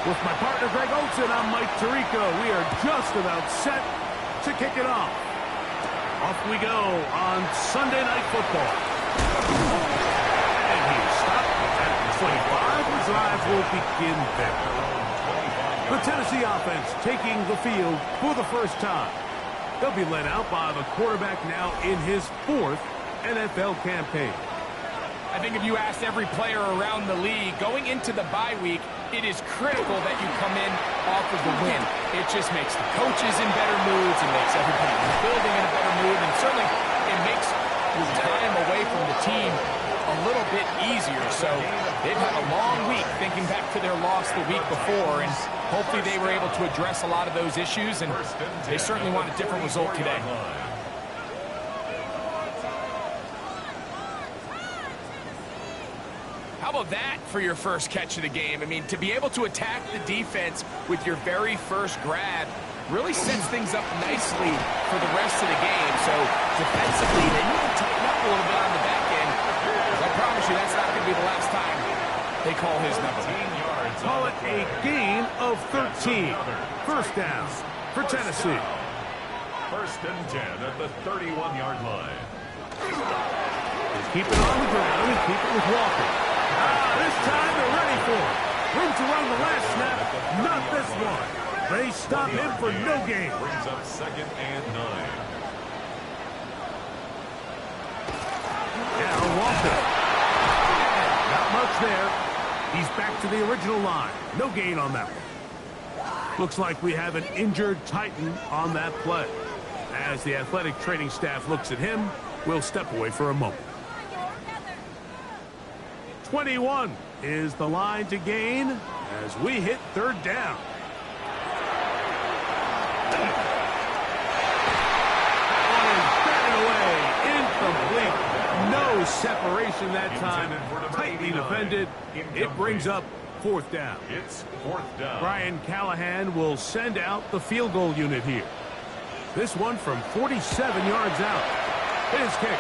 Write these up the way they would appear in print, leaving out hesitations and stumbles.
With my partner Greg Olson, I'm Mike Tirico. We are just about set to kick it off. Off we go on Sunday Night Football. And he's stopped at the 25. The drive will begin there. The Tennessee offense taking the field for the first time. They'll be led out by the quarterback now in his 4th NFL campaign. I think if you asked every player around the league going into the bye week, it is critical that you come in off of the win. It just makes the coaches in better moods. It makes everybody in the building in a better mood. And certainly it makes your time away from the team a little bit easier. So they've had a long week thinking back to their loss the week before. And hopefully they were able to address a lot of those issues. And they certainly want a different result today. How about that for your first catch of the game? I mean, to be able to attack the defense with your very first grab really sets things up nicely for the rest of the game. So defensively, they need to tighten up a little bit on the back end. I promise you that's not going to be the last time they call his number. Call it a gain of 13. First down for Tennessee. First and 10 at the 31-yard line. Just keep it on the ground and keep it with Walker. This time they're ready for it. Room to run the last snap, not this one. They stop him for no gain. Brings up 2nd and 9. Now Walker. Not much there. He's back to the original line. No gain on that one. Looks like we have an injured Titan on that play. As the athletic training staff looks at him, we'll step away for a moment. 21 is the line to gain as we hit 3rd down. Batted away, incomplete. No separation that time. Tightly defended. It brings up 4th down. It's 4th down. Brian Callahan will send out the field goal unit here. This one from 47 yards out. His kick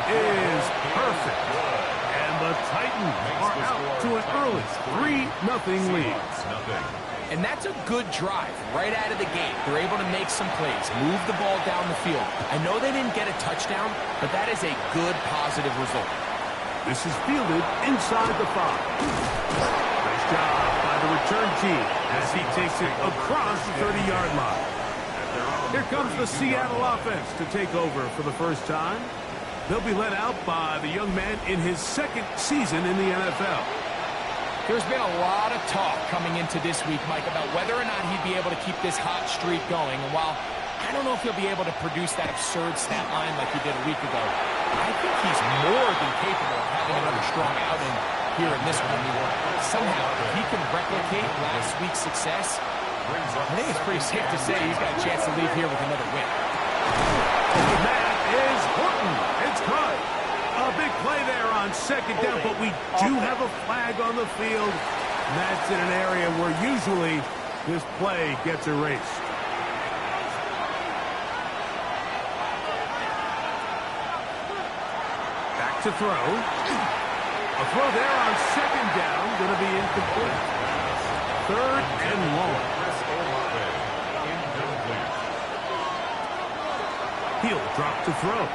is perfect. The Titans are out to an early 3-0 lead. And that's a good drive right out of the gate. They're able to make some plays, move the ball down the field. I know they didn't get a touchdown, but that is a good, positive result. This is fielded inside the 5. Nice job by the return team as he takes it across the 30-yard line. Here comes the Seattle offense to take over for the first time. They'll be led out by the young man in his 2nd season in the NFL. There's been a lot of talk coming into this week, Mike, about whether or not he'd be able to keep this hot streak going. And while I don't know if he'll be able to produce that absurd stat line like he did a week ago, I think he's more than capable of having another strong outing here in this one. Somehow, if he can replicate last week's success, I think it's pretty safe to say he's got a chance to leave here with another win. That is Horton. It's caught. A big play there on 2nd down, but we do have a flag on the field. And that's in an area where usually this play gets erased. Back to throw. A throw there on 2nd down, going to be incomplete. 3rd and long. He'll drop to throw.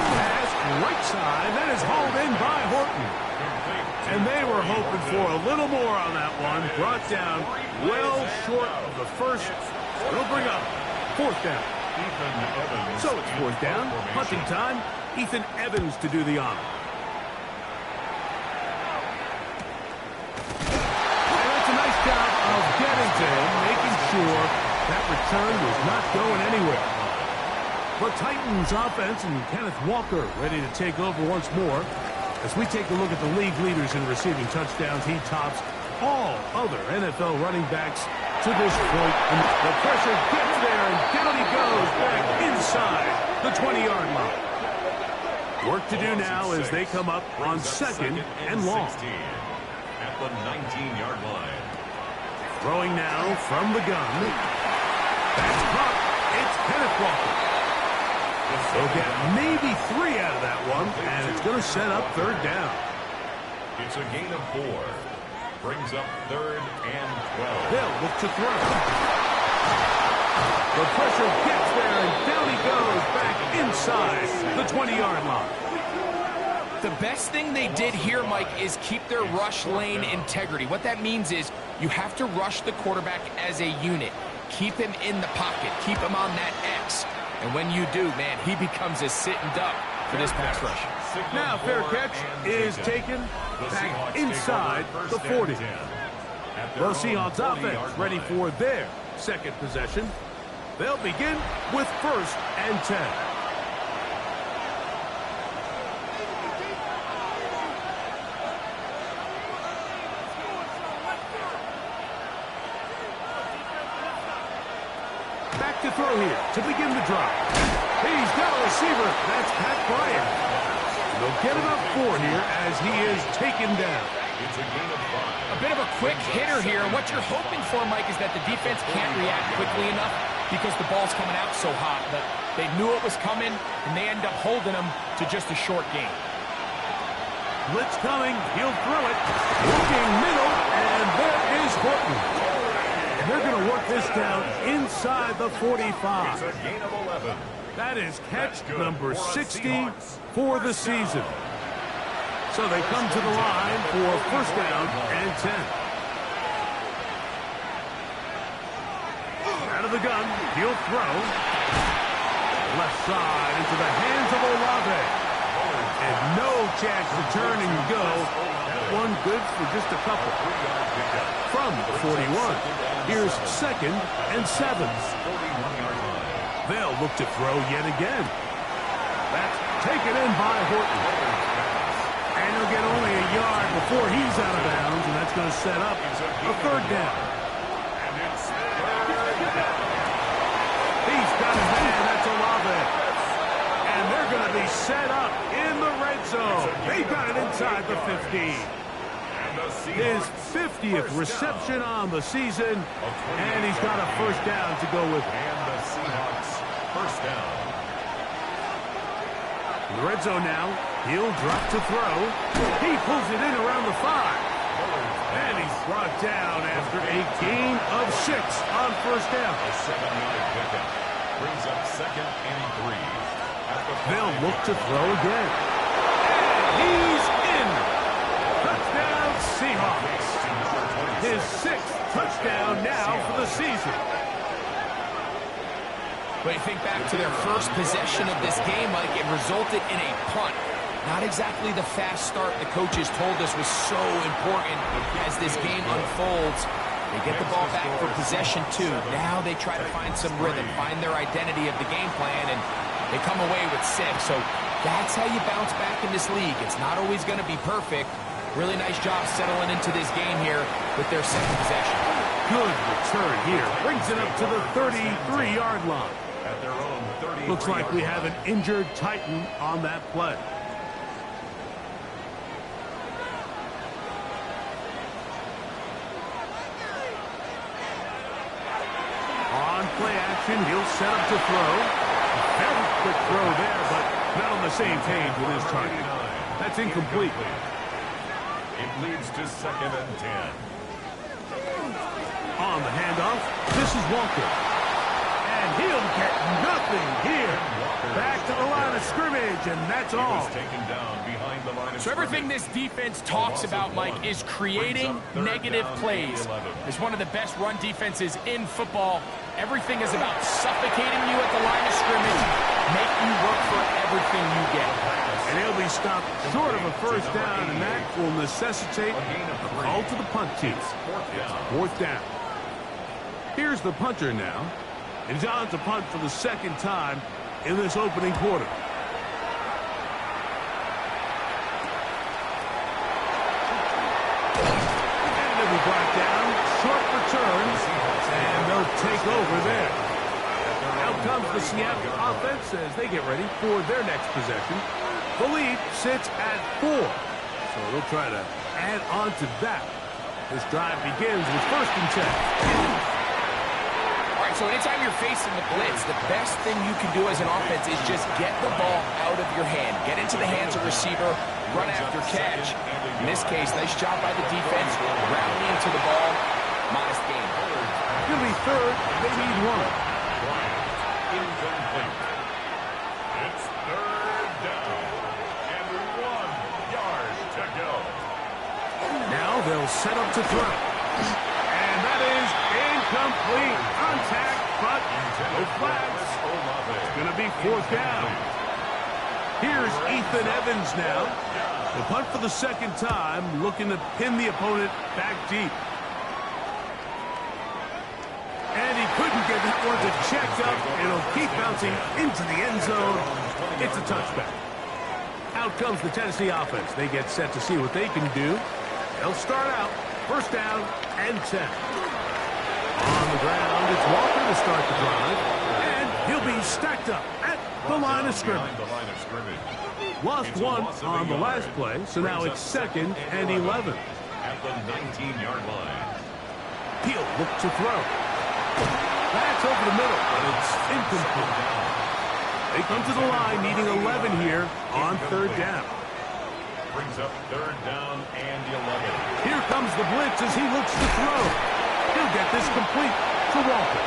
Pass right side. That is hauled in by Horton. And they were hoping for a little more on that one. Brought down well short of the first. It'll bring up 4th down. So it's 4th down. Punting time. Ethan Evans to do the honor. And that's a nice job of getting to him, making sure that return was not going anywhere. The Titans offense and Kenneth Walker ready to take over once more. As we take a look at the league leaders in receiving touchdowns, he tops all other NFL running backs to this point. And the pressure gets there, and down he goes back inside the 20-yard line. Work to do now as they come up on 2nd and long. At the 19-yard line. Throwing now from the gun. That's caught. It's Kenneth Walker. They'll get maybe 3 out of that one, and it's going to set up 3rd down. It's a gain of 4. Brings up 3rd and 12. They'll look to throw. The pressure gets there, and down he goes back inside the 20-yard line. The best thing they did here, Mike, is keep their rush lane integrity. What that means is you have to rush the quarterback as a unit. Keep him in the pocket. Keep him on that X. And when you do, man, he becomes a sitting duck for this pass rush. Now fair catch is taken back inside the 40. The Seahawks offense ready for their second possession. They'll begin with 1st and 10. Back to throw here to begin the drive. He's got a receiver. That's Pat Bryant. They'll get it up 4 here as he is taken down. It's a gain of 5. A bit of a quick hitter here. What you're hoping for, Mike, is that the defense can't react quickly enough because the ball's coming out so hot. But they knew it was coming, and they end up holding them to just a short gain. Blitz coming. He'll throw it. Looking middle, and there is Horton. And they're going to work this down inside the 45. It's a gain of 11. That is catch number 60 for the season. So they come to the line for 1st down and 10. Out of the gun, he'll throw. Left side into the hands of Olave. And no chance to turn and go. That one good for just a couple. From the 41, here's 2nd and 7. They'll look to throw yet again. That's taken in by Horton. And he'll get only a yard before he's out of bounds, and that's going to set up a 3rd down. He's got a man, that's Olave. And they're going to be set up in the red zone. They got it inside the 15. His 50th reception on the season, and he's got a 1st down to go with it. And the Seahawks 1st down. In the red zone now, he'll drop to throw. He pulls it in around the 5. And he's brought down after a gain of 6 on 1st down. A 7-yard pickup. Brings up 2nd and 3. They'll look to throw again. And he's in. Touchdown Seahawks. His 6th touchdown now for the season. But you think back to their first possession of this game, Mike, it resulted in a punt. Not exactly the fast start the coaches told us was so important as this game unfolds. They get the ball back for possession 2. Now they try to find some rhythm, find their identity of the game plan, and they come away with 6. So that's how you bounce back in this league. It's not always going to be perfect. Really nice job settling into this game here with their 2nd possession. Good return here. Brings it up to the 33-yard line. At their own 30. Looks like we have an injured Titan on that play. On play action, he'll set up to throw. Very quick throw there, but not on the same page with his target. That's incomplete. It leads to 2nd and 10. On the handoff, this is Walker. And he'll get nothing here. Back to the line of scrimmage, and that's all. Taken down behind the line of So everything this defense talks about, Mike, is creating negative plays. It's one of the best run defenses in football. Everything is about suffocating you at the line of scrimmage, make you work for everything you get. And he'll be stopped short of a 1st down, and that will necessitate a call to the punt team. 4th down. Here's the punter now. And he's on to punt for the 2nd time in this opening quarter. And they'll be brought down. Short returns, and they'll take over there. Out comes the Seattle offense as they get ready for their next possession. The lead sits at 4, so they'll try to add on to that. This drive begins with 1st and 10. All right, so So anytime you're facing the blitz, the best thing you can do as an offense is just get the ball out of your hand. Get into the hands of receiver, run after catch. In this case, nice job by the defense, rallying to the ball. Modest gain. It'll be third. They need one. Incomplete. It's third down. And 1 yard to go. Now they'll set up to throw. And that is incomplete. Contact, but no flags. It's going to be fourth down. Here's Ethan Evans now. The punt for the second time, looking to pin the opponent back deep. And he couldn't get that one to check up. It'll keep bouncing into the end zone. It's a touchback. Out comes the Tennessee offense. They get set to see what they can do. They'll start out first down and 10. On the ground, it's Walker to start the drive. And he'll be stacked up at the line of scrimmage. Lost one on the last play, so now it's second and 11. At the 19-yard line. He'll look to throw. That's over the middle, but it's incomplete. They come to the line needing 11 here on third down. Brings up third down and 11. Here comes the blitz as he looks to throw. He'll get this complete to Walker.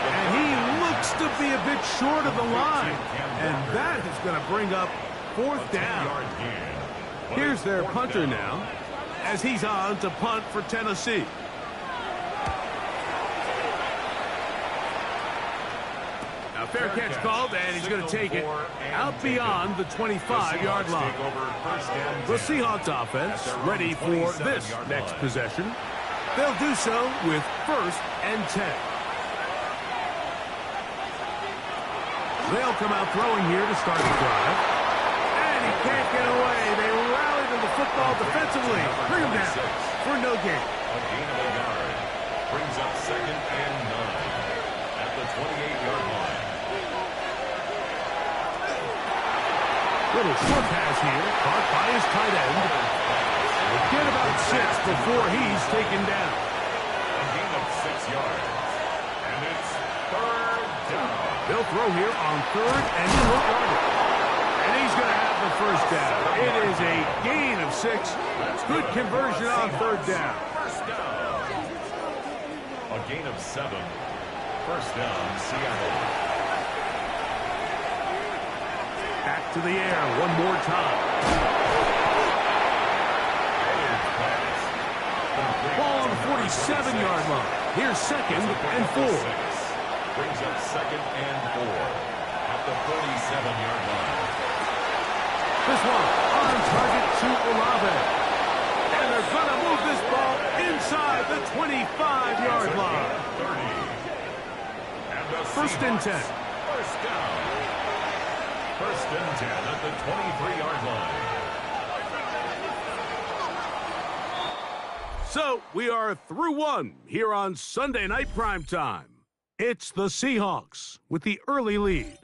And he looks to be a bit short of the line. And that is going to bring up fourth down. Here's their punter now as he's on to punt for Tennessee. Now fair catch called, and he's going to take it out beyond the 25-yard line. The Seahawks offense ready for this next possession. They'll do so with first and 10. They'll come out throwing here to start the drive. And he can't get away. They rally to the football defensively. Bring him down for no gain. A gain of a yard. Brings up second and 9 at the 28-yard line. Little short pass here, caught by his tight end. We'll get about 6 before he's taken down. A gain of 6 yards. And it's third down. They'll throw here on third and short yardage. And he's going to have the first down. It is a gain of 6. Good conversion on third down. First down. A gain of 7. First down, Seattle. Back to the air one more time. Ball on the 47-yard line. Here's second and 4. Brings up second and 4 at the 47-yard line. This one on target to Olave. And they're going to move this ball inside the 25-yard line. 30. And First and 10. First down. First and 10 at the 23-yard line. So we are through one here on Sunday Night Primetime. It's the Seahawks with the early lead.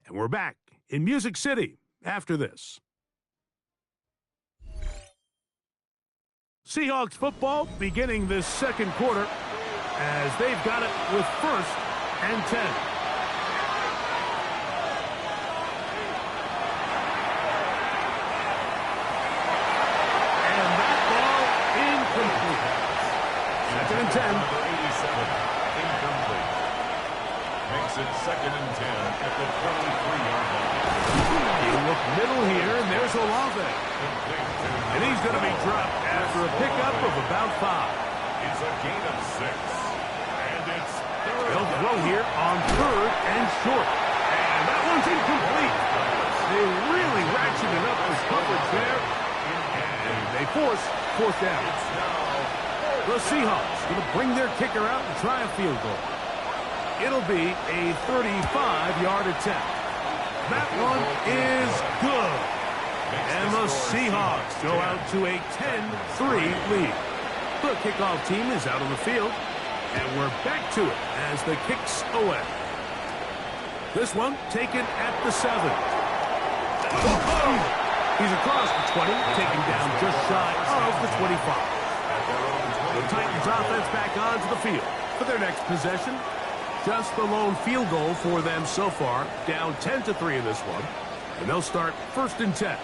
And we're back in Music City after this. Seahawks football beginning this second quarter as they've got it with first and 10. And that ball incomplete. Second and 10. Number 87, incomplete. Makes it second and 10 at the 23-yard line. You look middle here, and there's Olave. And he's going to be dropped after a pickup of about 5. It's a gain of 6. And it's third. They'll throw here on third and short. And that one's incomplete. They really ratcheted up the coverage there. And they force fourth down. The Seahawks going to bring their kicker out and try a field goal. It'll be a 35-yard attempt. That one is good. And the Seahawks go out to a 10-3 lead. The kickoff team is out on the field. And we're back to it as the kick's away. This one taken at the 7. He's across the 20, taken down just shy of the 25. The Titans offense back onto the field for their next possession. Just the lone field goal for them so far. Down 10-3 in this one. And they'll start 1st and 10.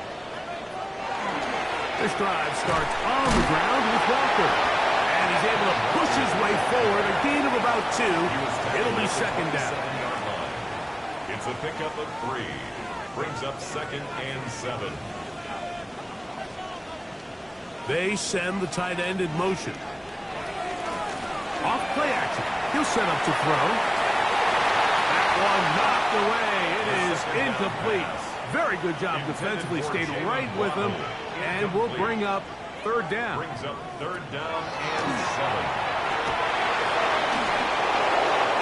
This drive starts on the ground with Walker. And he's able to push his way forward. A gain of about 2. It'll be 2nd down. It's a pickup of 3. Brings up 2nd and 7. They send the tight end in motion. Off play action. He'll set up to throw. That one knocked away. It is incomplete. Very good job defensively. Stayed right with him. And we'll bring up 3rd down. Brings up 3rd down and 7.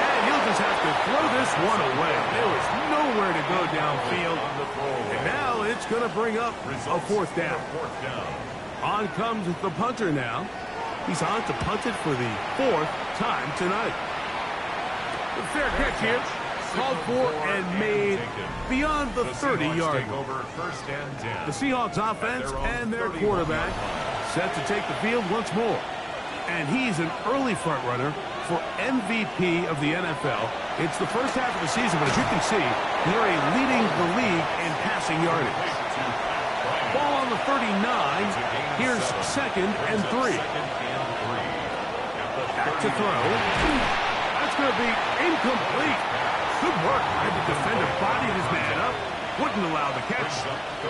And he'll just have to throw this one away. There was nowhere to go downfield. And now it's going to bring up a 4th down. On comes the punter now. He's on to punt it for the 4th time tonight. The fair catch here. Called for and made beyond the 30-yard line. The Seahawks offense and their quarterback set to take the field once more. And he's an early front runner for MVP of the NFL. It's the first half of the season, but as you can see, Murray leading the league in passing yardage. Ball on the 39. Here's 2nd and 3. Back to throw. That's going to be incomplete. Good work. Had the defender bodied his man up. Wouldn't allow the catch.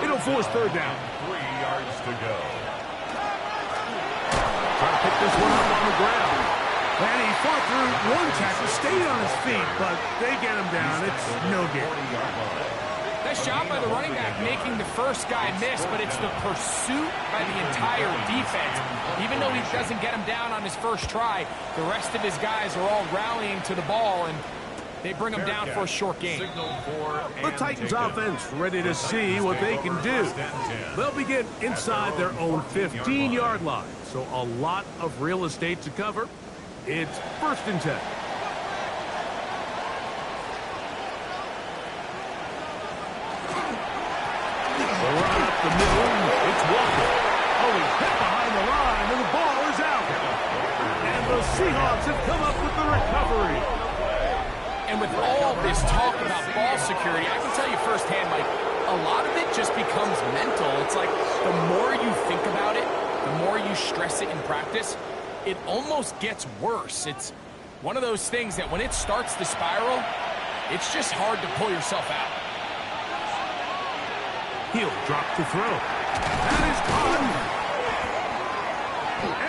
It'll force 3rd down. 3 yards to go. Trying to pick this one up on the ground. And he fought through one tackle, stayed on his feet, but they get him down. It's no good. Nice job by the running back making the first guy miss, but it's the pursuit by the entire defense. Even though he doesn't get him down on his first try, the rest of his guys are all rallying to the ball, and they bring him down for a short gain. The Titans offense ready to see what they can do. They'll begin inside their own 15-yard line, so a lot of real estate to cover. It's 1st and 10. The run up the middle. It's Walker. Oh, he's hit behind the line, and the ball is out. And the Seahawks have come up with the recovery. And with all this talk about ball security, I can tell you firsthand, Mike, a lot of it just becomes mental. It's like the more you think about it, the more you stress it in practice, it almost gets worse. It's one of those things that when it starts to spiral, it's just hard to pull yourself out. He'll drop to throw. That is caught.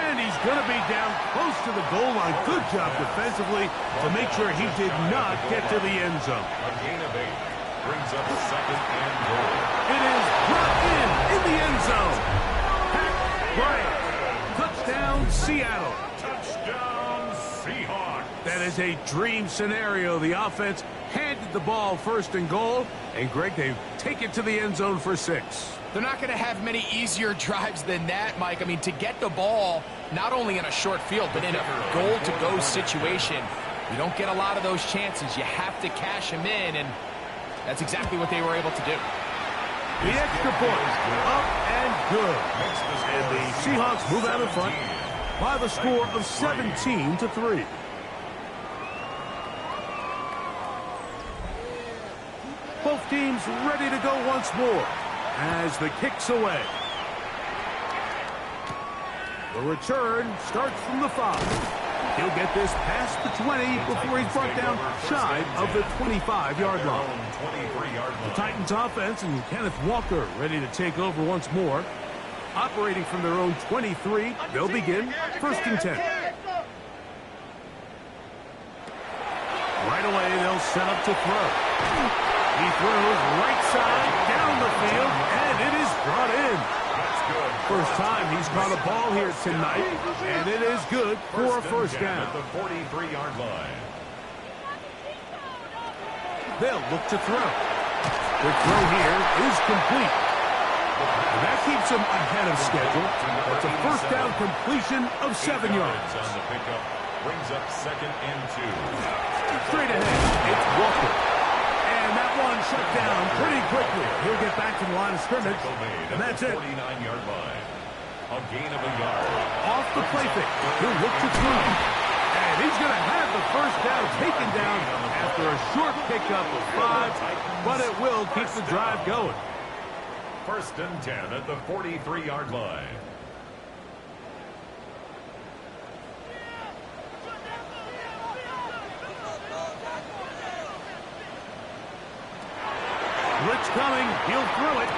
And he's going to be down close to the goal line. Good job defensively to make sure he did not get to the end zone. A gain of 8 brings up 2nd and goal. It is brought in the end zone. Pat Bryant. Touchdown, Seattle. Touchdown, Seahawks. That is a dream scenario. The offense handed the ball 1st and goal. And, Greg, they take it to the end zone for 6. They're not going to have many easier drives than that, Mike. I mean, to get the ball, not only in a short field, but in a goal-to-go situation, you don't get a lot of those chances. You have to cash them in, and that's exactly what they were able to do. The extra point, up and good. And the Seahawks move out in front by the score of 17-3. Both teams ready to go once more as the kick's away. The return starts from the 5. He'll get this past the 20 before he's brought down shy of the 25-yard line. The Titans offense and Kenneth Walker ready to take over once more. Operating from their own 23, they'll begin 1st and 10. Right away, they'll set up to throw. He throws right side down the field, and it is brought in. That's good. First time he's caught a ball here tonight, and it is good for a 1st down. At the 43-yard line. They'll look to throw. The throw here is complete. And that keeps him ahead of schedule. It's a 1st down completion of 7 yards. On the pickup brings up 2nd and 2. Straight ahead, it's Walker. And that one shut down pretty quickly. He'll get back to the line of scrimmage, and that's it. 49-yard line. A gain of a yard. Off the play fake. He'll look to throw. And he's going to have the first down taken down after a short pickup of 5, but it will keep the drive going. 1st and 10 at the 43-yard line. Blitz coming. He'll throw it.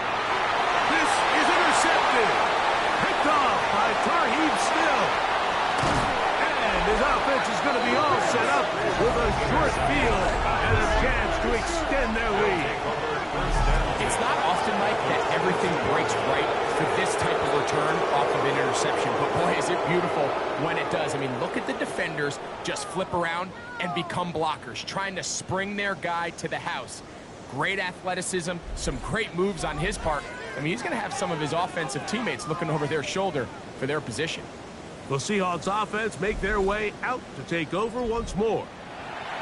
This is intercepted. Picked off by Tarheeb Still. And his offense is going to be all set up with a short field and a chance to extend their lead. It's not often, Mike, that everything breaks right for this type of return off of an interception. But, boy, is it beautiful when it does. I mean, look at the defenders just flip around and become blockers, trying to spring their guy to the house. Great athleticism, some great moves on his part. I mean, he's going to have some of his offensive teammates looking over their shoulder for their position. The Seahawks offense make their way out to take over once more.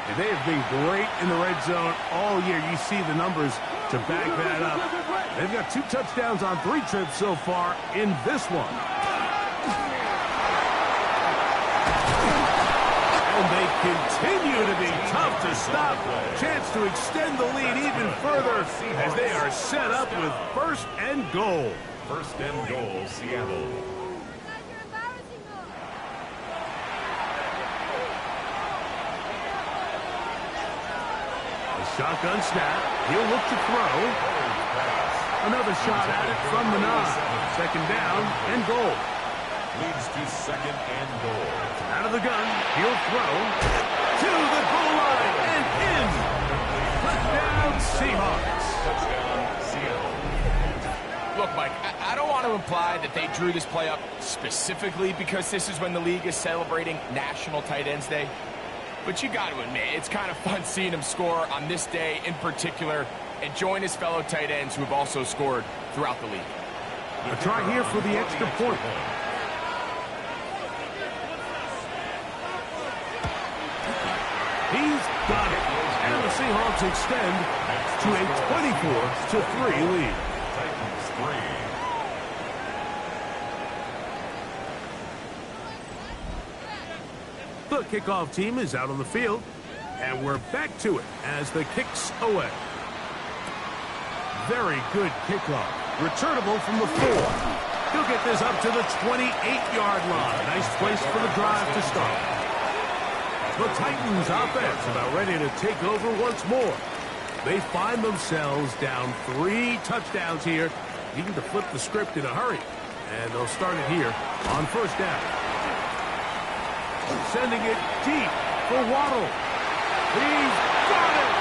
And they have been great in the red zone all year. You see the numbers to back that up. They've got 2 touchdowns on 3 trips so far in this one. And they continue to be tough to stop. Chance to extend the lead even further as they are set up with 1st and goal. 1st and goal, Seattle. Shotgun snap. He'll look to throw. Another shot at it from the 9. 2nd down and goal. Leads to 2nd and goal. Out of the gun. He'll throw. To the goal line and in. Touchdown Seahawks. Touchdown Seattle. Look, Mike, I don't want to imply that they drew this play up specifically because this is when the league is celebrating National Tight Ends Day. But you got to admit, it's kind of fun seeing him score on this day in particular and join his fellow tight ends who have also scored throughout the league. A try here for the extra point. He's got it. And the Seahawks extend to a 24-3 lead. Titans 3. The kickoff team is out on the field, and we're back to it as the kick's away. Very good kickoff. Returnable from the 4. He'll get this up to the 28-yard line. Nice place for the drive to start. The Titans offense about ready to take over once more. They find themselves down 3 touchdowns here, needing to flip the script in a hurry. And they'll start it here on 1st down. Sending it deep for Waddle. He's got it!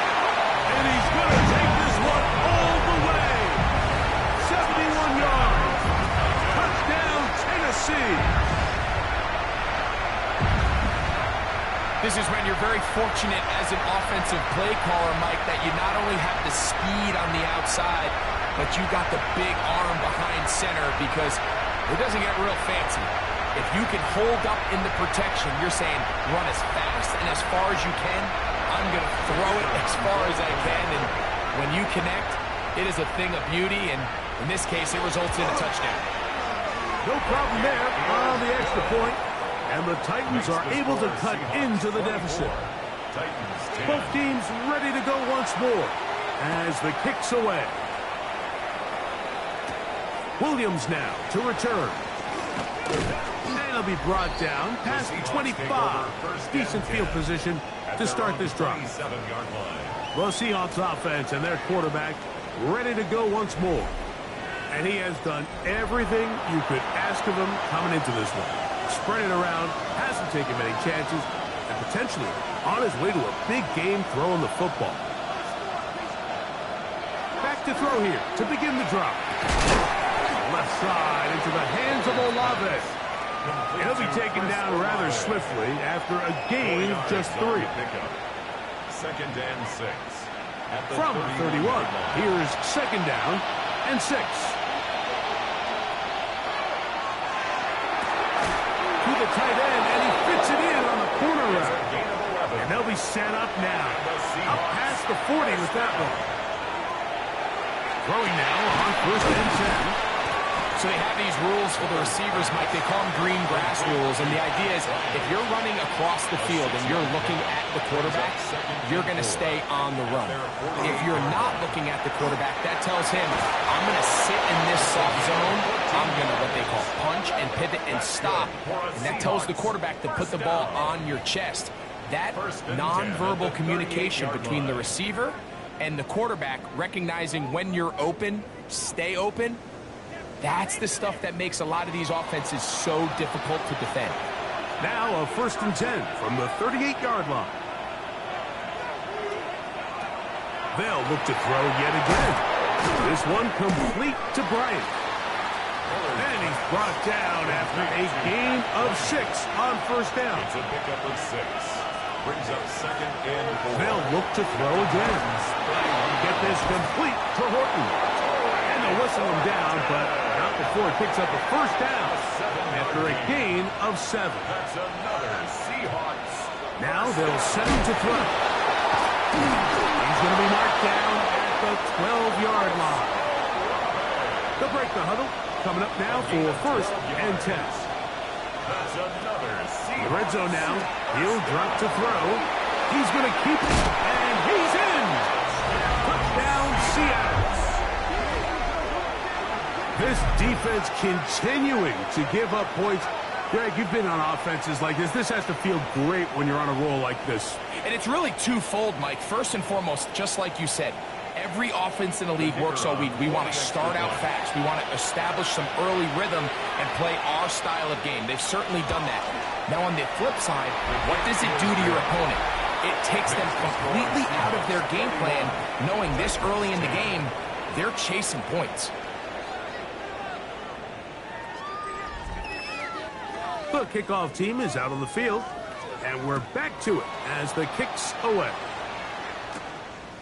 And he's going to take this one all the way. 71 yards. Touchdown, Tennessee. This is when you're very fortunate as an offensive play caller, Mike, that you not only have the speed on the outside, but you got the big arm behind center because it doesn't get real fancy. If you can hold up in the protection, you're saying run as fast and as far as you can. I'm going to throw it as far as I can. And when you connect, it is a thing of beauty. And in this case, it results in a touchdown. No problem there on the extra point. And the Titans are able to cut into the deficit. Both teams ready to go once more as the kick's away. Williams now to return. And he'll be brought down past the 25. Decent field position to start this drive. The Seahawks offense and their quarterback ready to go once more. And he has done everything you could ask of him coming into this one. Spread it around, hasn't taken many chances, and potentially on his way to a big game throwing the football. Back to throw here to begin the drop. Left side into the hands of Olave. He'll be taken down rather swiftly after a gain of just 3. 2nd and 6. From 31, here's 2nd down and 6. To the tight end, and he fits it in on the corner route. And they'll be set up now. Up past the 40 with that one. Throwing now on 1st and 10. So they have these rules for the receivers, Mike. They call them green grass rules. And the idea is if you're running across the field and you're looking at the quarterback, you're going to stay on the run. If you're not looking at the quarterback, that tells him, I'm going to sit in this soft zone. I'm going to what they call punch and pivot and stop. And that tells the quarterback to put the ball on your chest. That nonverbal communication between the receiver and the quarterback, recognizing when you're open, stay open, that's the stuff that makes a lot of these offenses so difficult to defend. Now a 1st and 10 from the 38-yard line. They'll look to throw yet again. This one complete to Bryant. And he's brought down after a gain of 6 on 1st down. It's a pickup of 6. Brings up 2nd and 4. They'll look to throw again. Get this complete to Horton. And they'll whistle him down, but not before it picks up a 1st down after a gain of 7. That's another Seahawks. Now they'll send him to throw. He's going to be marked down at the 12-yard line. They'll break the huddle. Coming up now for 1st and 10. That's another Seahawks. The red zone now. He'll drop to throw. He's going to keep it, and he's in. Touchdown, Seattle. This defense continuing to give up points. Greg, you've been on offenses like this. This has to feel great when you're on a roll like this. And it's really twofold, Mike. First and foremost, just like you said, every offense in the league works all week. We want to start out fast. We want to establish some early rhythm and play our style of game. They've certainly done that. Now, on the flip side, what does it do to your opponent? It takes them completely out of their game plan, knowing this early in the game, they're chasing points. The kickoff team is out on the field, and we're back to it as the kick's away.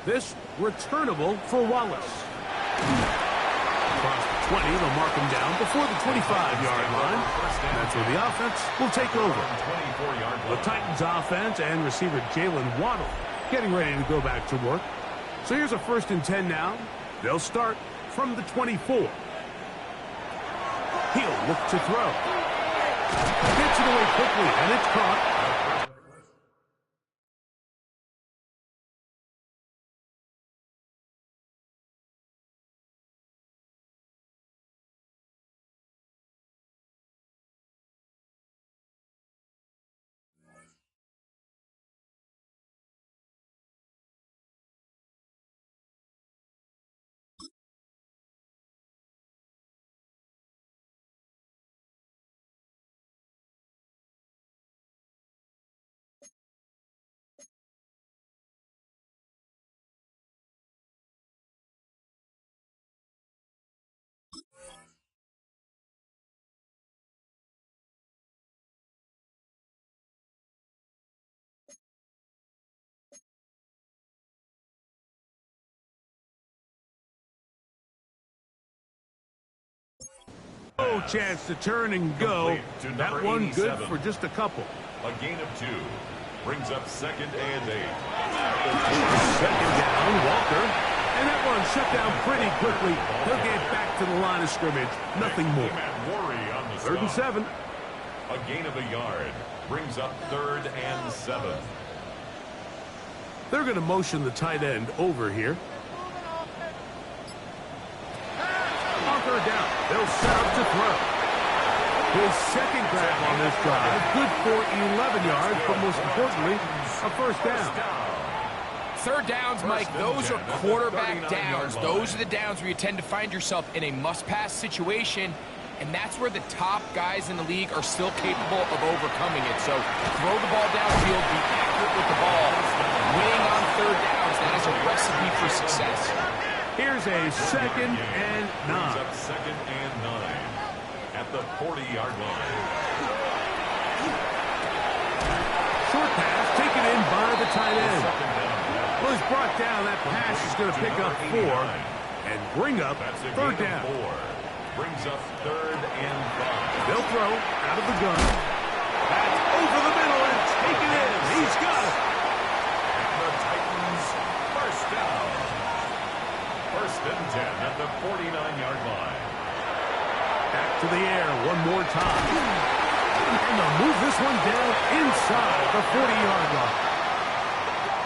This returnable for Wallace. Across the 20, they'll mark him down before the 25-yard line. That's where the offense will take over. The Titans offense and receiver Jalen Waddle getting ready to go back to work. So here's a 1st and 10 now. They'll start from the 24. He'll look to throw. Gets it away quickly, and it's caught. No chance to turn and go. That one good for just a couple. A gain of 2. Brings up 2nd and 8. 2nd down, Walker. And that one shut down pretty quickly. He'll get back to the line of scrimmage. Nothing more. 3rd and 7. A gain of a yard. Brings up 3rd and 7. They're going to motion the tight end over here. Down. They'll set up to throw. His 2nd grab on this drive, good for 11 yards, but most importantly, a 1st down. 3rd downs, Mike, those are quarterback downs. Those are the downs where you tend to find yourself in a must-pass situation, and that's where the top guys in the league are still capable of overcoming it. So throw the ball downfield, be accurate with the ball. Winning on 3rd downs, that is a recipe for success. Here's a 2nd and 9. Up 2nd and 9 at the 40-yard line. Short pass taken in by the tight end. Well, he's brought down. That pass is going to pick up 4 and bring up 3rd down. 4. Brings up 3rd and 5. They'll throw out of the gun. That's over the middle and taken in. He's got it. The Titans 1st down. 1st and 10 at the 49-yard line. Back to the air one more time. And they'll move this one down inside the 40-yard line.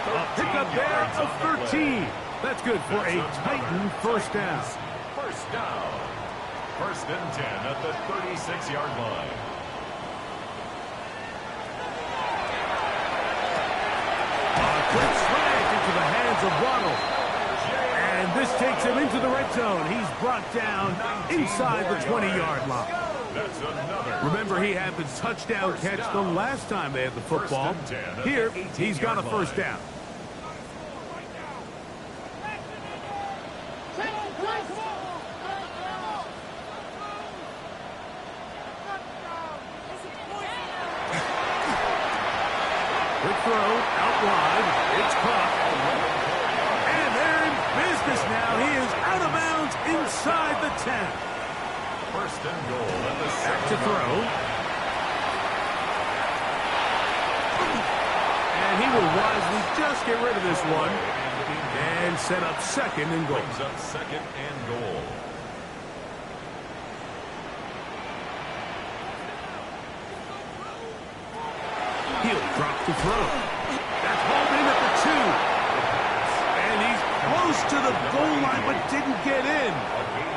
A pickup there of 13. That's good for a Titan first down. First down. First and 10 at the 36-yard line. A quick slant into the hands of Waddle. And this takes him into the red zone. He's brought down inside the 20-yard line. That's another. Remember, he had the touchdown catch the last time they had the football. Here, he's got a first down. Quick throw, out wide. It's caught. And they're in business now. He is out of bounds inside the 10. First and goal at the Back to throw. And he will wisely just get rid of this one and set up second and goal. Brings up second and goal. He'll drop to throw. That's hauled in at the 2. And he's close to the goal line but didn't get in.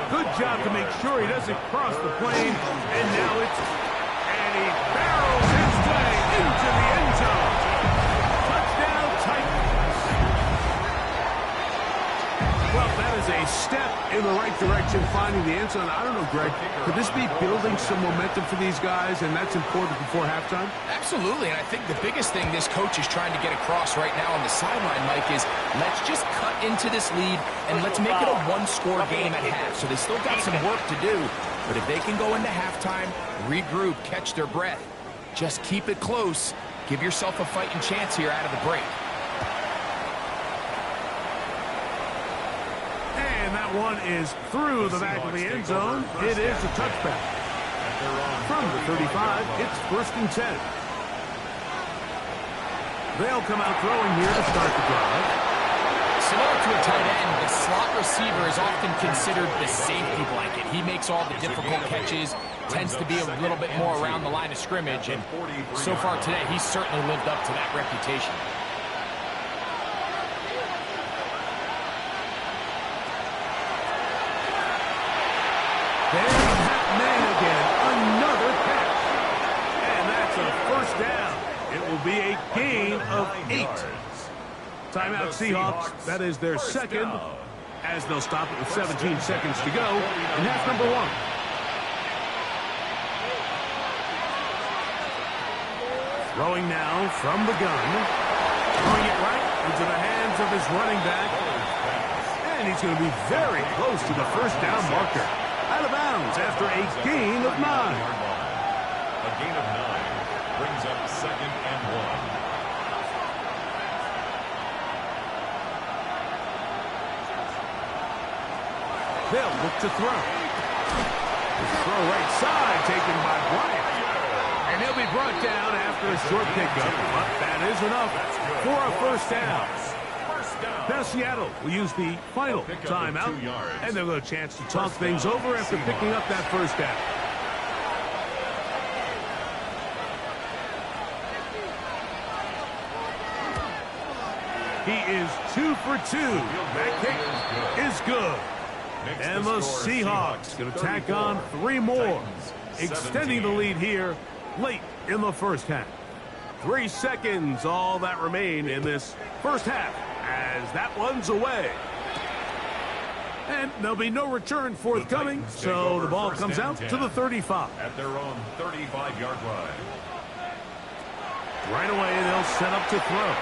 Good job to make sure he doesn't cross the plane. And now and he barrels his way into the end zone. Touchdown, Titans. Well, that is a step in the right direction, finding the end zone. I don't know, Greg, could this be building some momentum for these guys, and that's important before halftime? Absolutely, and I think the biggest thing this coach is trying to get across right now on the sideline, Mike, is let's just cut into this lead and let's make it a one-score game at half. So they still got some work to do, but if they can go into halftime, regroup, catch their breath, just keep it close, give yourself a fighting chance here out of the break. And that one is through the back of the end zone. It is a touchback. From the 35, it's first and 10. They'll come out throwing here to start the drive. Similar to a tight end, the slot receiver is often considered the safety blanket. He makes all the difficult catches, tends to be a little bit more around the line of scrimmage, and so far today, he's certainly lived up to that reputation. There's Pat Man again, another catch. And that's a first down. It will be a gain of 8. Timeout Seahawks. That is their second, as they'll stop it with 17 seconds to go in half number 1. Throwing now from the gun. Throwing it right into the hands of his running back. And he's going to be very close to the first down marker. Out of bounds after a gain of 9. A gain of 9 brings up second and 1. They'll look to throw. Throw right side taken by Bryant. And he'll be brought down after a short pickup. But that is enough for a first down. Now Seattle will use the final timeout, and they'll get a chance to talk things over after picking up that first down. He is 2 for 2. That kick is good. And the Seahawks going to tack on 3 more, extending the lead here late in the first half. 3 seconds, all that remain in this first half, as that one's away. And there'll be no return forthcoming, so the ball comes out to the 35. At their own 35-yard line. Right away, they'll set up to throw.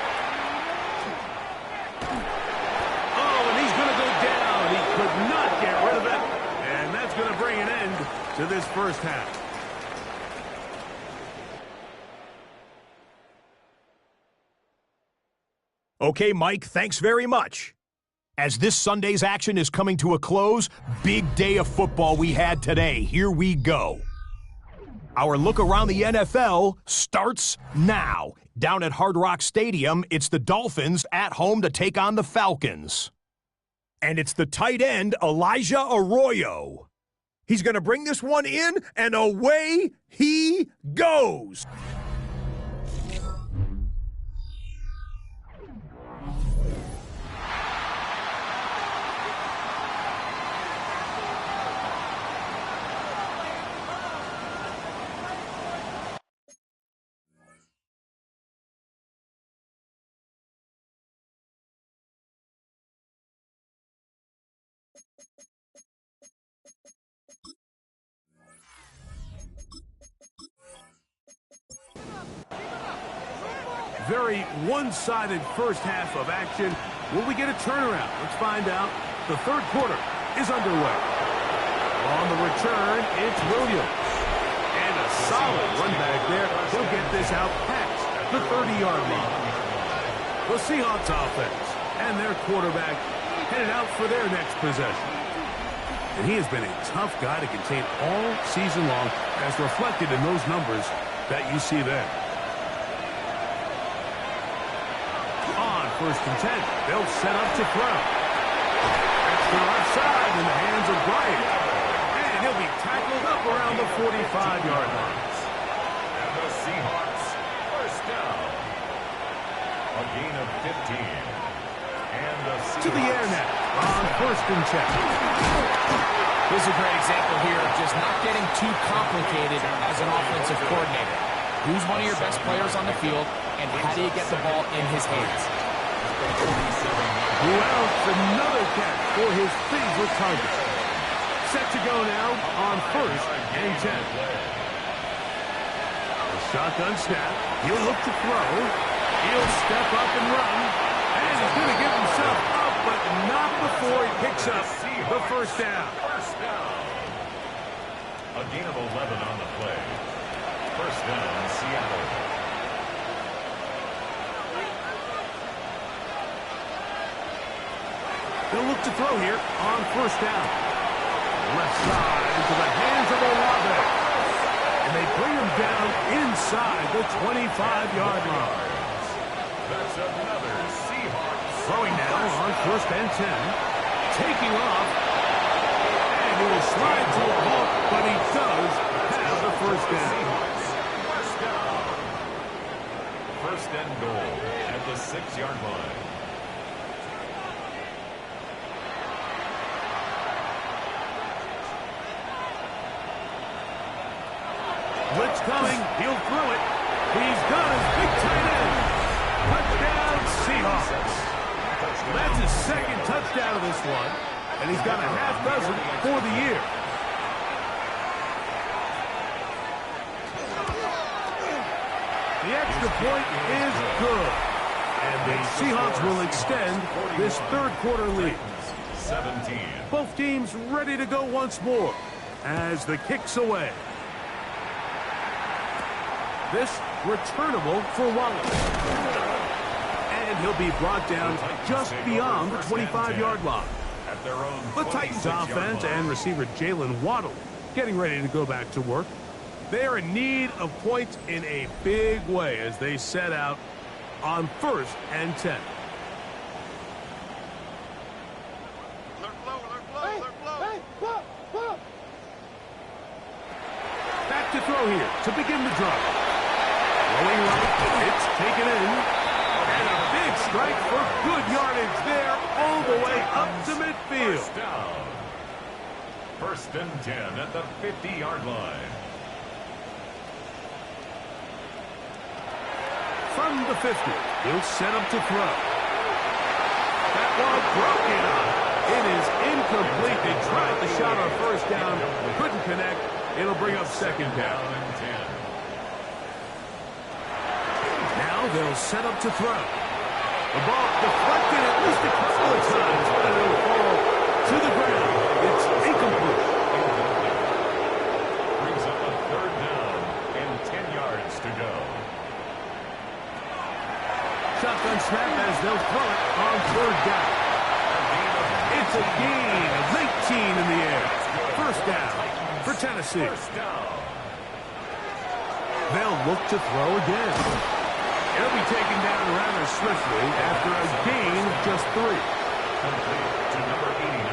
Oh, and he's going to go down. He could not get rid of it, and that's going to bring an end to this first half. Okay, Mike, thanks very much. As this Sunday's action is coming to a close, big day of football we had today. Here we go. Our look around the NFL starts now. Down at Hard Rock Stadium, it's the Dolphins at home to take on the Falcons. And it's the tight end, Elijah Arroyo. He's going to bring this one in, and away he goes. Very one-sided first half of action. Will we get a turnaround? Let's find out. The third quarter is underway. On the return, it's Williams. And a solid run back there. He'll get this out past the 30-yard line. The Seahawks offense and their quarterback headed out for their next possession. And he has been a tough guy to contain all season long, as reflected in those numbers that you see there. On 1st and 10, they'll set up to throw. Extra left side in the hands of Bryant. And he'll be tackled up around the 45-yard line. And the Seahawks, first down. A gain of 15. And the Seahawks To the air now on 1st and 10. This is a great example here of just not getting too complicated as an offensive coordinator. Who's one of your best players on the field, and how do you get the ball in his hands? Well, another catch for his favorite target. Set to go now on 1st and 10. A shotgun snap. He'll look to throw. He'll step up and run. And he's going to give himself up, but not before he picks up the first down. A gain of 11 on the play. First down, Seattle. They'll look to throw here on 1st down. Left side into the hands of Olave. And they bring him down inside the 25-yard line. That's another Seahawks. Throwing now on 1st and 10. Taking off. And he will slide to a halt, but he does have the first down. First and goal at the 6-yard line. Blitz coming. He'll throw it. He's got his big tight end. Touchdown, Seahawks. That's his second touchdown of this one, and he's got a half dozen for the year. The extra point is good, and the Seahawks will extend this third quarter lead. 17. Both teams ready to go once more as the kick's away. This returnable for Wallace. And he'll be brought down just beyond the 25-yard line. At their own The Titans offense and receiver Jalen Waddle getting ready to go back to work. They are in need of points in a big way as they set out on 1st and 10. Back to throw here to begin the drive. Rolling right, it's taken in. And a big strike for good yardage there all the way up to midfield. First down. First and 10 at the 50-yard line. From the 50, he'll set up to throw. That one broken up. It is incomplete. They tried the shot on first down, couldn't connect. It'll bring up second down. And 10. Now they'll set up to throw. The ball deflected at least a couple of times, but it'll fall to the ground. It's incomplete. Brings up a third down and 10 yards to go. Shotgun snap as they'll throw it on third down. It's a gain of 19 in the air. First down for Tennessee. First down. They'll look to throw again. He'll be taken down rather swiftly after a gain of just 3. Complete to number 89.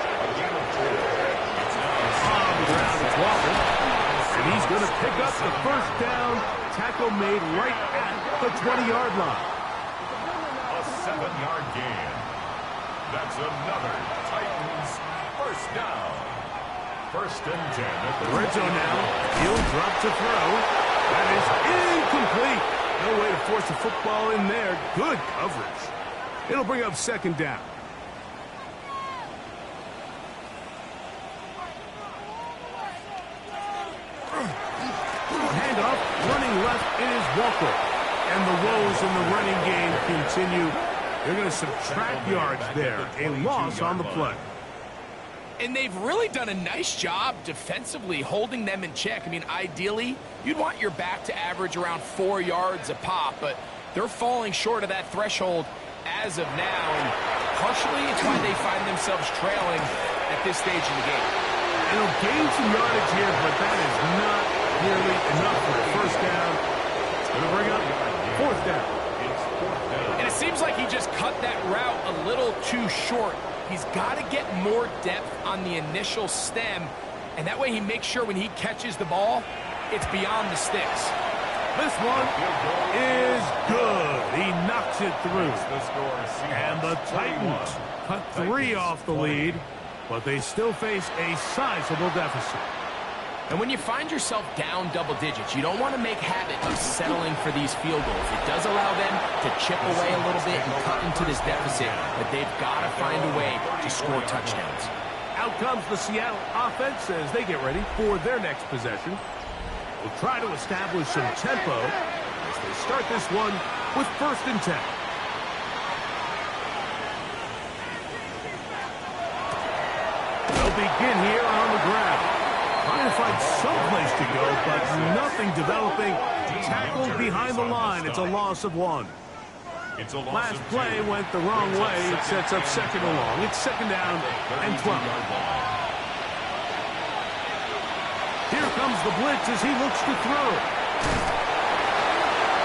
A gain of 4. It's now to pick up the first down. Tackle made right at the 20-yard line. A 7-yard gain. That's another Titans first down. First and 10 at the red zone now. He'll drop to throw. That is incomplete. No way to force the football in there. Good coverage. It'll bring up second down. Handoff, running left, it is Walker. And the woes in the running game continue. They're going to subtract yards there. A loss on the play. And they've really done a nice job defensively holding them in check. I mean, ideally, you'd want your back to average around 4 yards a pop, but they're falling short of that threshold as of now, and partially it's why they find themselves trailing at this stage in the game. They'll gain some yardage here, but that is not nearly enough for a first down. It's going to bring up fourth down. And it seems like he just cut that route a little too short. He's got to get more depth on the initial stem, and that way he makes sure when he catches the ball, it's beyond the sticks. This one is good. He knocks it through. And the Titans cut 3 off the lead, but they still face a sizable deficit. And when you find yourself down double digits, you don't want to make habit of settling for these field goals. It does allow them to chip away a little bit and cut into this deficit, but they've got to find a way to score touchdowns. Out comes the Seattle offense as they get ready for their next possession. We'll try to establish some tempo as they start this one with first and 10. They'll begin here on the ground. Trying to find someplace to go, but nothing developing. Tackled behind the line. It's a loss of 1. Last play went the wrong way. It sets up second and long. It's second down and 12. Here comes the blitz as he looks to throw.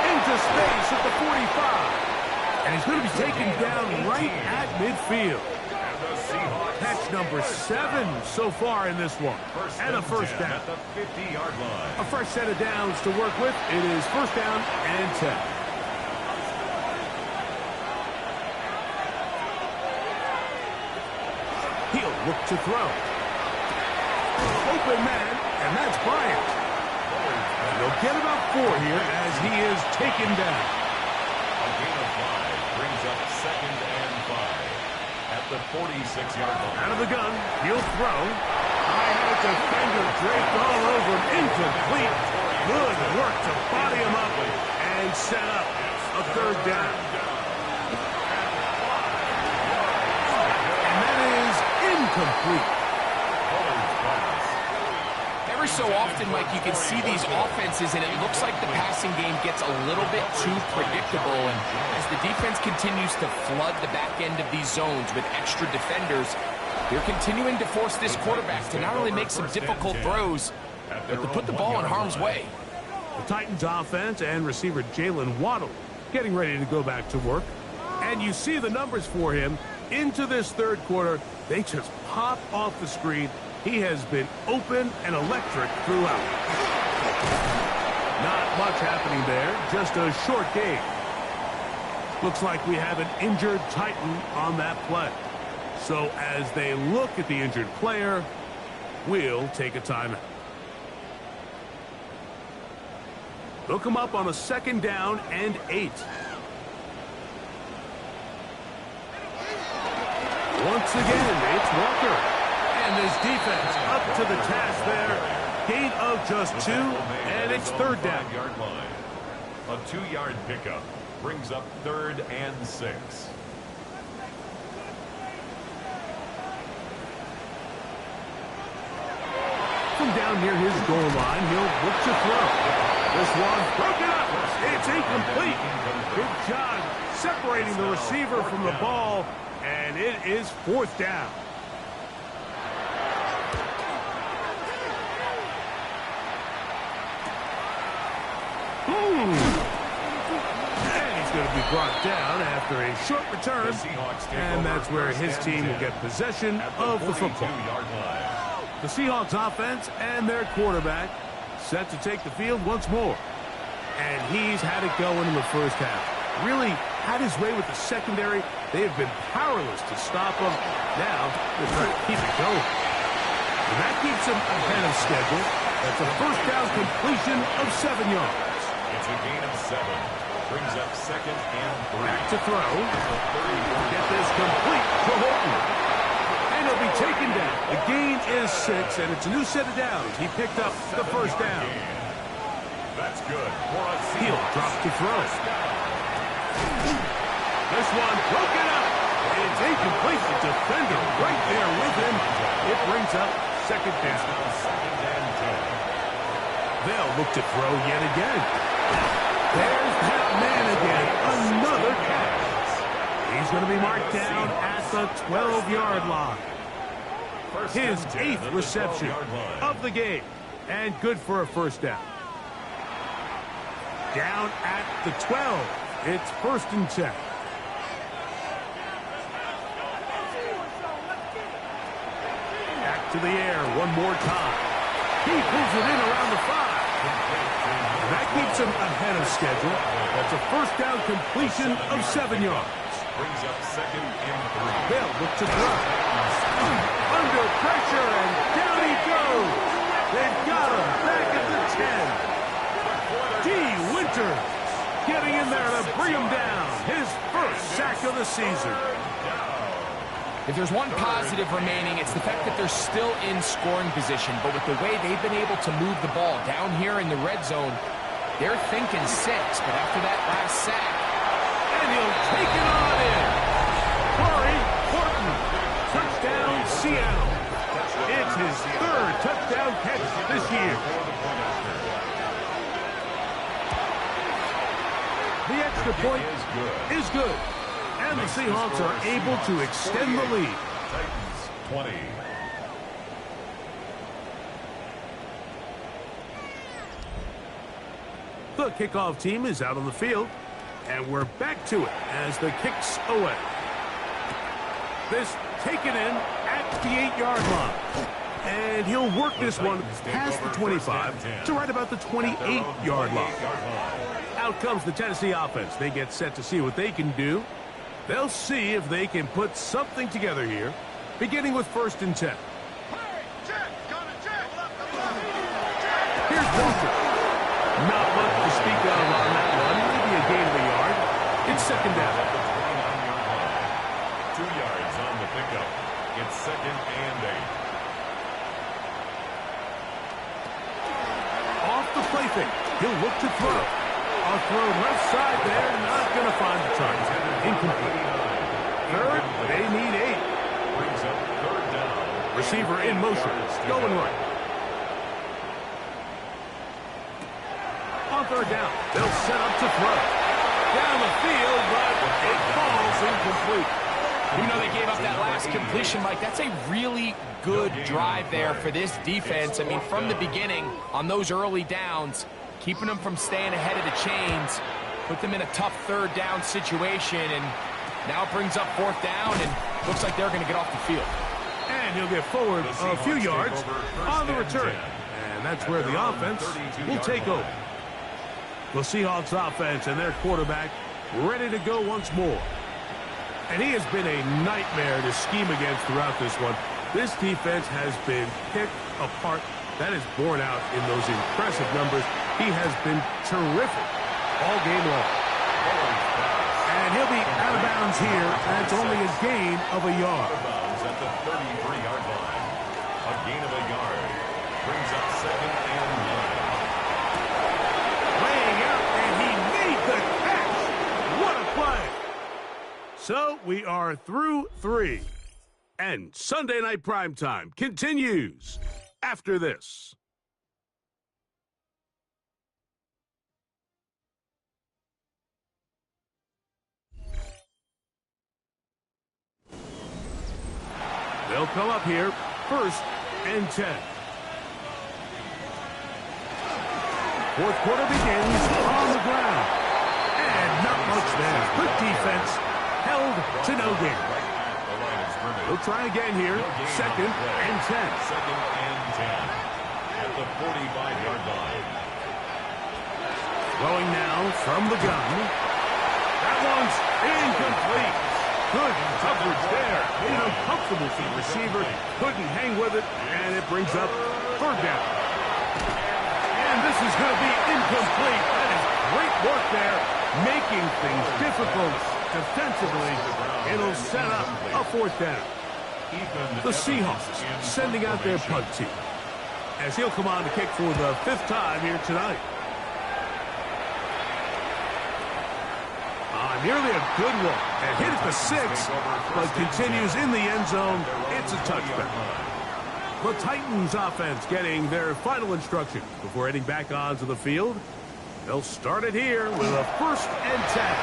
Into space at the 45. And he's going to be taken down right at midfield. Catch number 7 so far in this one. And a first down. At the 50-yard line. A fresh set of downs to work with. It is first down and 10. He'll look to throw. Open man, and that's Bryant. And they'll get about 4 here as he is taken down. A gain of 5 brings up second and 5. At the 46-yard line. Out of the gun, he'll throw. I had a defender draped all over him. Incomplete. Good work to body him up and set up a third down. And that is incomplete. Every so often, Mike, you can see these offenses, and it looks like the passing game gets a little bit too predictable. And as the defense continues to flood the back end of these zones with extra defenders, they're continuing to force this quarterback to not only make some difficult throws, but to put the ball in harm's way. The Titans offense and receiver Jalen Waddle getting ready to go back to work. And you see the numbers for him into this third quarter. They just pop off the screen. He has been open and electric throughout. Not much happening there, just a short game. Looks like we have an injured Titan on that play. So as they look at the injured player, we'll take a timeout. They'll come up on a second down and 8. Once again, it's Walker. And this defense up to the task there. Gain of just 2, and it's third down. A 2-yard pickup brings up third and 6. From down near his goal line, he'll look to throw. This one broken up. It's incomplete. Good job separating the receiver from the ball, and it is fourth down. And he's going to be brought down after a short return, and that's where his team will get possession of the football. The Seahawks offense and their quarterback set to take the field once more. And he's had it going in the first half. Really had his way with the secondary. They have been powerless to stop him. Now they're trying to keep it going. And that keeps him ahead of schedule. That's a first down completion of 7 yards. It's a gain of 7. Brings up 2nd and 3. Back to throw. Get this complete to Horton. And he'll be taken down. The gain is 6, and it's a new set of downs. He picked up the first down. That's good. He'll drop to throw. This one broken up. It's incomplete. The defender right there with him. It brings up 2nd down. They'll look to throw yet again. There's that man again. Another catch. He's going to be marked down at the 12-yard line. His 8th reception of the game. And good for a first down. Down at the 12. It's 1st and 10. Back to the air one more time. He pulls it in around the 5. That keeps him ahead of schedule. That's a first down completion of 7 yards. Brings up 2nd and 3. They'll look to throw. Under pressure, and down he goes. They've got him back at the 10. D. Winters getting in there to bring him down. His first sack of the season. If there's one positive remaining, it's the fact that they're still in scoring position. But with the way they've been able to move the ball down here in the red zone, they're thinking 6. But after that last sack, and he'll take it on in. Corey Horton. Touchdown, Seattle. It's his 3rd touchdown catch this year. The extra point is good. And the Seahawks are able to extend the lead. Titans 20. The kickoff team is out on the field. And we're back to it as the kick's away. This taken in at the 8-yard line. And he'll work this one past the 25 to right about the 28-yard line. Out comes the Tennessee offense. They get set to see what they can do. They'll see if they can put something together here, beginning with 1st and 10. Here's Wilson. Not much to speak of on that one. Maybe a gain of a yard. It's 2nd down. 2 yards on the pickup. It's 2nd and 8. Off the play fake. He'll look to throw. A throw left side there. Not going to find the target. Incomplete. 3rd, they need 8. Brings up 3rd down. Receiver in motion. Going right. On 3rd down, they'll set up to throw. Down the field, but it falls incomplete. even though they gave up that last completion, Mike, that's a really good drive there for this defense. I mean, from the beginning, on those early downs, keeping them from staying ahead of the chains, put them in a tough 3rd down situation, and now it brings up 4th down, and looks like they're going to get off the field. And he'll get forward a few yards on the return. And that's where the offense will take over. The Seahawks offense and their quarterback ready to go once more. And he has been a nightmare to scheme against throughout this one. This defense has been picked apart. That is borne out in those impressive numbers. He has been terrific all game long. And he'll be out of bounds here, and it's only a gain of a yard. At the 33-yard line. A gain of a yard. Brings up 2nd and 9. Laying out, and he made the catch. What a play. So we are through 3. And Sunday Night Primetime continues after this. They'll come up here, 1st and 10. 4th quarter begins on the ground. And not much there. Good defense, held to no gain. We'll try again here, 2nd and 10. 2nd and 10. at the 45-yard line. Throwing now from the gun. That one's incomplete. Good coverage there. Made it uncomfortable for the receiver. Couldn't hang with it, and it brings up third down. And this is going to be incomplete. That is great work there, making things difficult defensively. It'll set up a fourth down. The Seahawks sending out their punt team, as he'll come on to kick for the fifth time here tonight. Nearly a good one. And hit at the 6, but continues in the end zone. It's a touchback. The Titans offense getting their final instructions before heading back onto the field. They'll start it here with a 1st and 10.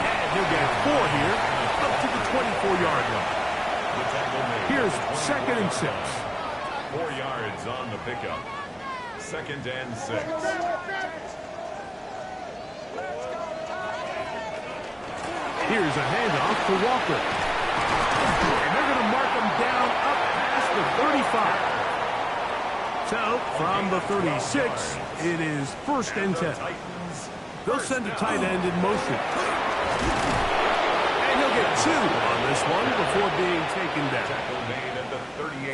And he'll get 4 here up to the 24-yard line. Here's 2nd and 6. 4 yards on the pickup. 2nd and 6. Here's a handoff to Walker. And they're going to mark him down up past the 35. So, from the 36, it is 1st and 10. They'll send a tight end in motion. And he'll get 2 on this one before being taken down.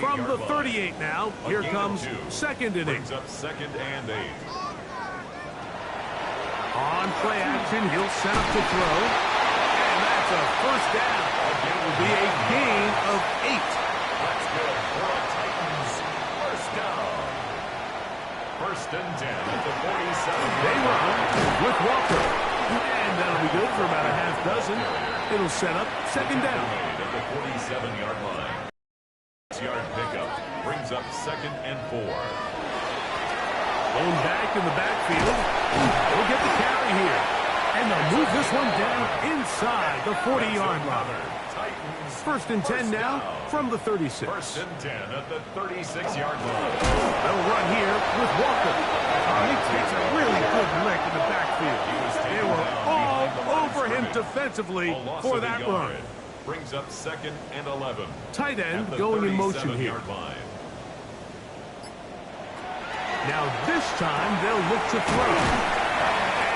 From the 38 now, here comes 2nd and 8. Up 2nd and 8. On play action, he'll set up to throw. A 1st down. It will be a gain of 8. That's good for the Titans. 1st down. 1st and 10 at the 47. They run with Walker. And that'll be good for about a half dozen. It'll set up 2nd down. At the 47-yard line. 6-yard pickup brings up 2nd and 4. Going back in the backfield. We'll get the carry here. And they'll move this one down inside the 40-yard line. 1st and 10 now from the 36. 1st and 10 at the 36-yard line. They'll run here with Walker. He takes a really good lick in the backfield. They were all over him defensively for that run. Brings up 2nd and 11. Tight end going in motion here. Now this time they'll look to throw.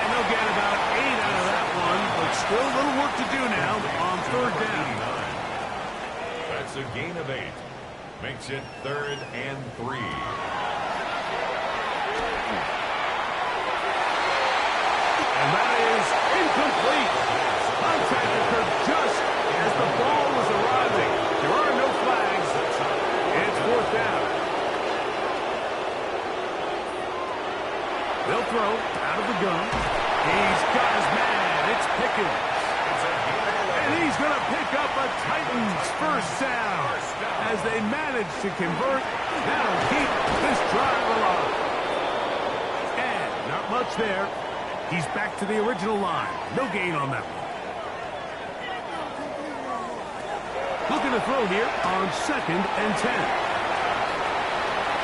And they'll get about 8 out of that one, but still a little work to do now on 3rd down. That's a gain of 8. Makes it 3rd and 3. And that is incomplete. Contact occurred just as the ball was arriving. There are no flags. It's 4th down. They'll throw out of the gun. He's got his man. It's Pickens. And he's going to pick up a Titans 1st down as they manage to convert. That'll keep this drive alive. And not much there. He's back to the original line. No gain on that one. Looking to throw here on 2nd and 10.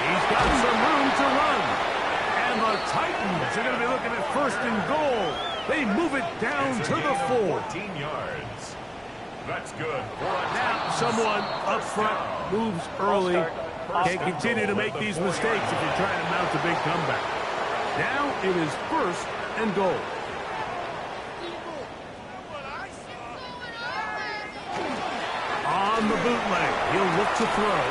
He's got some room to run. And the Titans are going to be looking at 1st and goal. They move it down to the 4. 14 yards. That's good. Now someone up front moves early. Can't continue to make these mistakes if you're trying to mount a big comeback. Now it is 1st and goal. On the bootleg, he'll look to throw.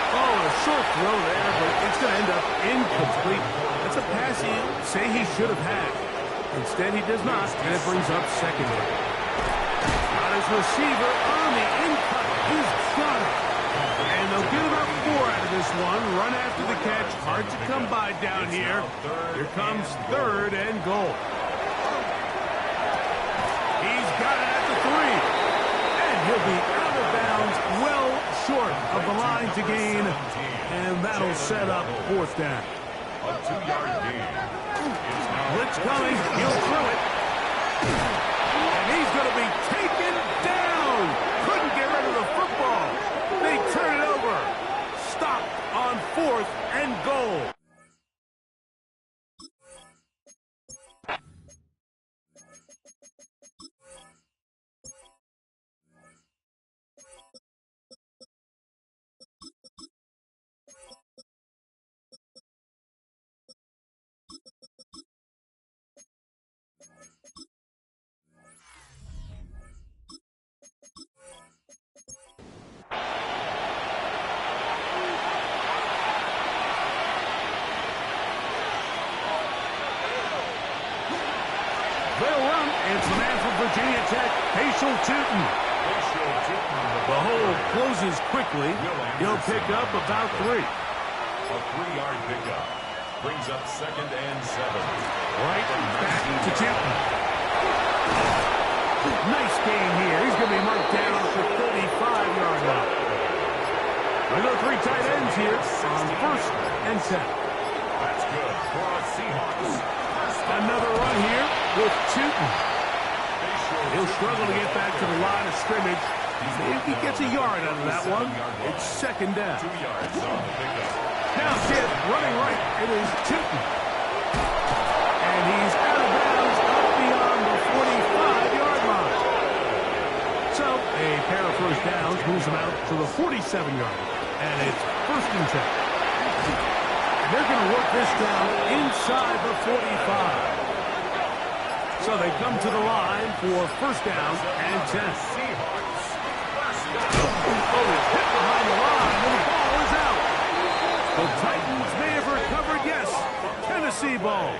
Oh, a short throw there, but it's going to end up incomplete. That's a pass he'll say he should have had. Instead, he does not, and it brings up 2nd down. Got his receiver on the in-cut. He's got it. And they'll get about 4 out of this one. Run after the catch. Hard to come by down here. Here comes 3rd and goal. He's got it at the 3. And he'll be out of bounds, well short of the line to gain. And that'll set up 4th down. A 2-yard gain. Blitz coming. He'll throw it. And he's going to be taken down. Couldn't get rid of the football. They turn it over. Stop on 4th and goal. Virginia Tech, Facial Tootin. The hole closes quickly. He'll pick up about 3. A 3-yard pickup brings up 2nd and 7. Right back to Tootin. Nice gain here. He's going to be marked down at the 35-yard line. We go 3 tight ends here on 1st and 10. That's good for our Seahawks. Another run here with Tootin. He'll struggle to get back to the line of scrimmage. If he gets a yard out of that one, it's 2nd down. 2 yards on the pickup. Now Kid running right. It is Tootin. And he's out of bounds up beyond the 45-yard line. So a pair of first downs moves him out to the 47-yard line. And it's 1st and 10. And they're going to work this down inside the 45. So they come to the line for 1st down and 10. Oh, it's hit behind the line, and the ball is out. The Titans may have recovered, yes. Tennessee ball.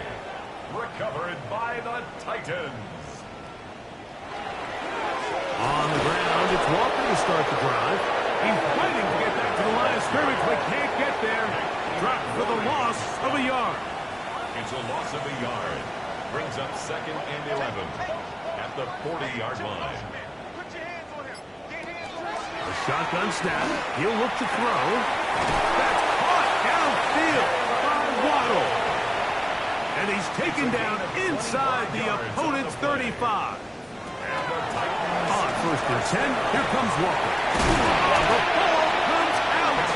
Recovered by the Titans. On the ground, it's Walker to start the drive. He's fighting to get back to the line of scrimmage, but can't get there. Dropped for the loss of a yard. It's a loss of a yard. Brings up 2nd and 11 at the 40-yard line. A shotgun snap. He'll look to throw. That's caught downfield by Waddle. And he's taken down inside the opponent's 35. On 1st and 10, here comes Walker. The ball comes out.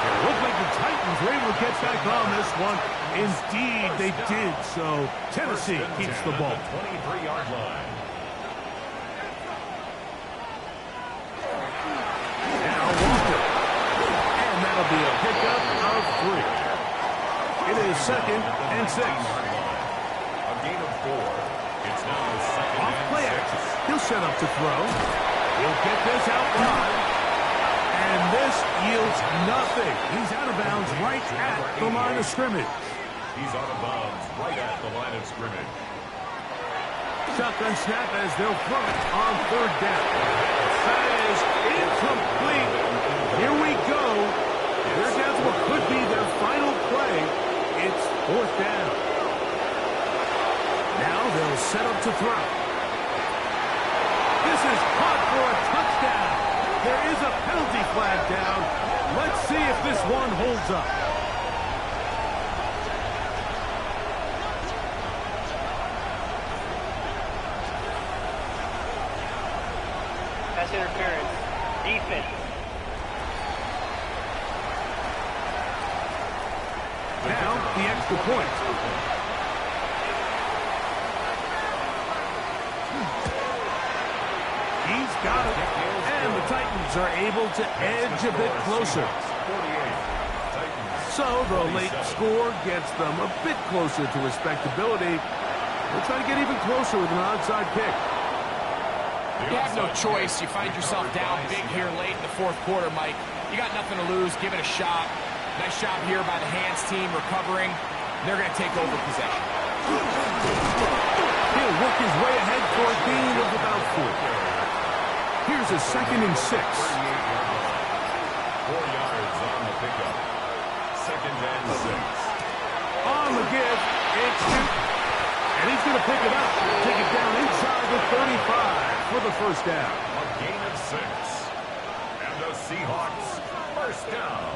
It looked like the Titans were able to get back on this one. Indeed, they did. So Tennessee keeps the ball. 23-yard line. Now Walker. And that'll be a pickup of 3. It is 2nd and 6. A gain of 4. It's now 2nd Off and play 6. action. He'll set up to throw. He'll get this out wide. And this yields nothing. He's out of bounds right at the line of scrimmage. He's out of bounds right at the line of scrimmage. Shotgun snap as they'll throw it on 3rd down. That is incomplete. Here we go. They're down to what could be their final play. It's 4th down. Now they'll set up to throw. This is caught for a touchdown. There is a penalty flag down. Let's see if this one holds up. Pass interference. Defense. Now the extra point. He's got it. And the Titans are able to edge a bit closer. So the late score gets them a bit closer to respectability. They'll try to get even closer with an onside kick. You have no choice. You find yourself down big here late in the 4th quarter, Mike. You got nothing to lose. Give it a shot. Nice job here by the hands team recovering. They're going to take over possession. He'll work his way ahead for a gain of about 4. Here's a 2nd and 6. 4 yards on the pickup. 2nd and 6. On the give, it's Newton. And he's going to pick it up. Take it down inside the 35 for the 1st down. A gain of 6. And the Seahawks 1st down.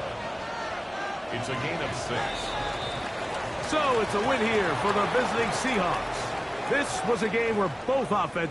It's a gain of 6. So it's a win here for the visiting Seahawks. This was a game where both offenses